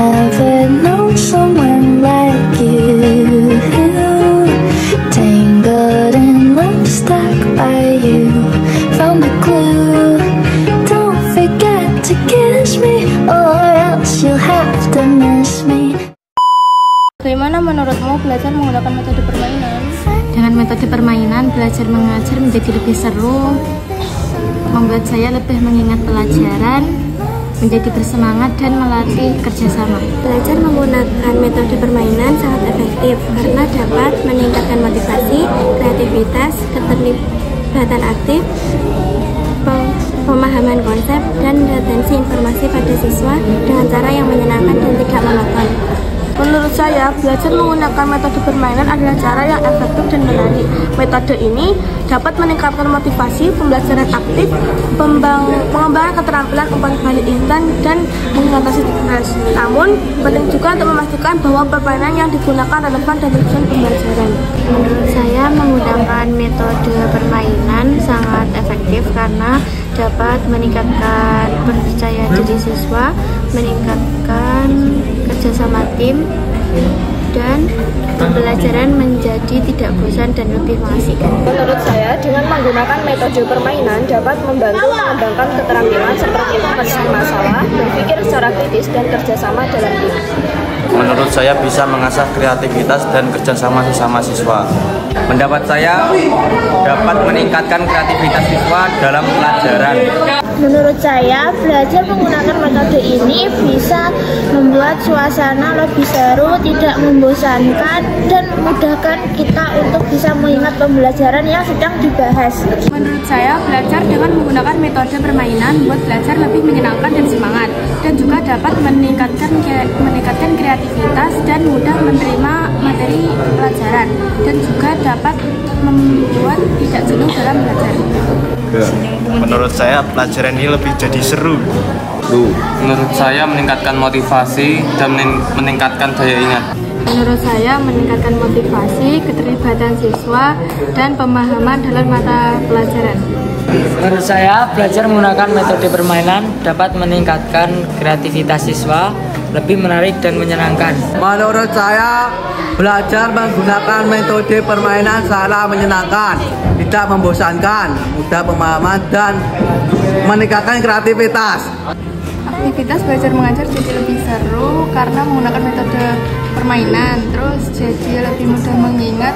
never known someone like you. Tangled in love, stuck by you. Found a clue. Don't forget to kiss me, or else you'll have to miss me. Bagaimana menurutmu belajar menggunakan metode permainan? Dengan metode permainan, belajar mengajar menjadi lebih seru, membuat saya lebih mengingat pelajaran, menjadi bersemangat dan melatih kerjasama. Belajar menggunakan metode permainan sangat efektif karena dapat meningkatkan motivasi, kreativitas, keterlibatan aktif, pemahaman konsep, dan retensi informasi pada siswa dengan cara yang menyenangkan dan tidak monoton. Menurut saya, belajar menggunakan metode permainan adalah cara yang efektif dan menarik. Metode ini dapat meningkatkan motivasi, pembelajaran aktif, pengembangan keterampilan umpan balik instan, dan mengatasi stres. Namun, penting juga untuk memastikan bahwa permainan yang digunakan relevan dan tujuan pembelajaran. Menurut saya, menggunakan metode permainan sangat efektif karena dapat meningkatkan percaya diri siswa, meningkatkan kerjasama tim, dan pembelajaran menjadi tidak bosan dan lebih mengasihkan. Menurut saya, dengan menggunakan metode permainan dapat membantu mengembangkan keterampilan seperti mengatasi masalah, berpikir secara kritis, dan kerjasama dalam tim. Menurut saya bisa mengasah kreativitas dan kerjasama sesama siswa. Pendapat saya dapat meningkatkan kreativitas siswa dalam pelajaran. Menurut saya, belajar menggunakan metode ini bisa membuat suasana lebih seru, tidak membosankan, dan memudahkan kita untuk bisa mengingat pembelajaran yang sedang dibahas. Menurut saya, belajar dengan menggunakan metode permainan membuat belajar lebih menyenangkan dan semangat, dan juga dapat meningkatkan kreativitas dan mudah menerima materi pelajaran, dan juga dapat membuat tidak jenuh dalam belajar. Menurut saya pelajaran ini lebih jadi seru. Menurut saya meningkatkan motivasi dan meningkatkan daya ingat. Menurut saya meningkatkan motivasi, keterlibatan siswa, dan pemahaman dalam mata pelajaran. Menurut saya, belajar menggunakan metode permainan dapat meningkatkan kreativitas siswa, lebih menarik dan menyenangkan. Menurut saya, belajar menggunakan metode permainan sangat menyenangkan, tidak membosankan, mudah pemahaman, dan meningkatkan kreativitas. Aktivitas belajar mengajar jadi lebih seru karena menggunakan metode permainan, terus jadi lebih mudah mengingat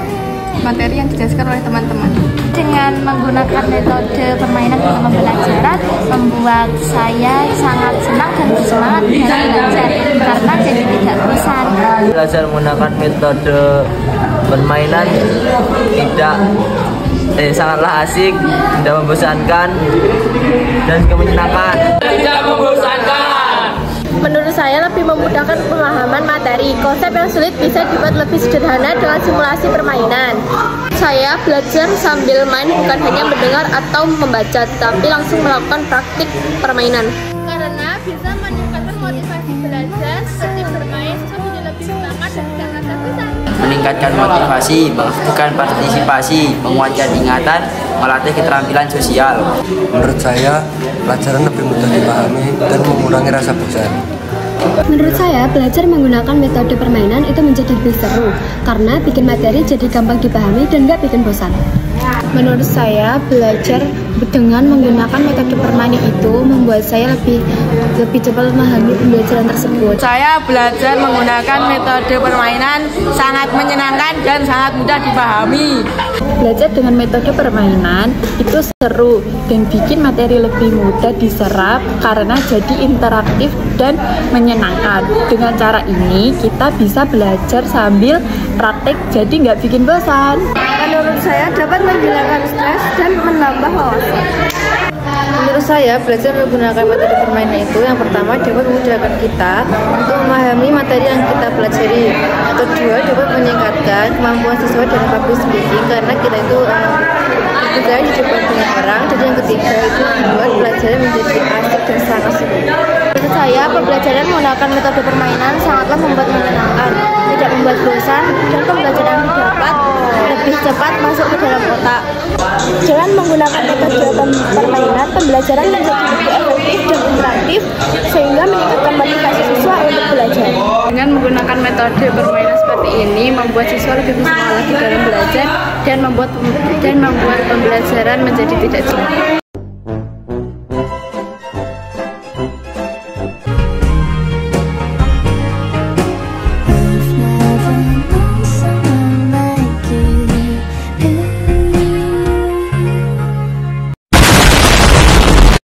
materi yang dijelaskan oleh teman-teman. Dengan menggunakan metode permainan dalam pembelajaran membuat saya sangat senang dan bersemangat dalam belajar karena jadi tidak bosan. Belajar menggunakan metode permainan sangatlah asik, tidak membosankan, dan juga menyenangkan. Tidak membosankan. Menurut saya lebih memudahkan pemahaman materi. Konsep yang sulit bisa dibuat lebih sederhana dengan simulasi permainan. Saya belajar sambil main bukan hanya mendengar atau membaca, tapi langsung melakukan praktik permainan. Karena bisa meningkatkan motivasi belajar, seperti bermain, jadi lebih semangat dan tidak merasa bosan. Meningkatkan motivasi, mengaktifkan partisipasi, menguatkan ingatan, melatih keterampilan sosial. Menurut saya, pelajaran lebih mudah dipahami dan mengurangi rasa bosan. Menurut saya, belajar menggunakan metode permainan itu menjadi lebih seru karena bikin materi jadi gampang dipahami dan nggak bikin bosan. Menurut saya, belajar dengan menggunakan metode permainan itu membuat saya lebih cepat memahami pembelajaran tersebut. Saya belajar menggunakan metode permainan sangat menyenangkan dan sangat mudah dipahami. Belajar dengan metode permainan itu seru dan bikin materi lebih mudah diserap karena jadi interaktif dan menyenangkan. Dengan cara ini kita bisa belajar sambil praktek jadi nggak bikin bosan. Menurut saya dapat menghilangkan stres dan menambah wawasan. Menurut saya, belajar menggunakan metode permainan itu yang pertama dapat memudahkan kita untuk memahami materi yang kita pelajari. Yang kedua, dapat meningkatkan kemampuan siswa dalam public speaking karena kita itu juga di depan banyak orang. Dan yang ketiga itu membuat pelajaran menjadi asik dan sangat seru. Menurut saya, pembelajaran menggunakan metode permainan sangatlah membuat menyenangkan, tidak membuat bosan, dan pembelajaran dapat lebih cepat masuk ke dalam otak. Dengan menggunakan metode permainan, pembelajaran menjadi lebih efektif dan interaktif sehingga meningkatkan motivasi siswa untuk belajar. metode permainan seperti ini membuat siswa lebih bersemangat lagi dalam belajar dan membuat pembelajaran menjadi tidak jenuh.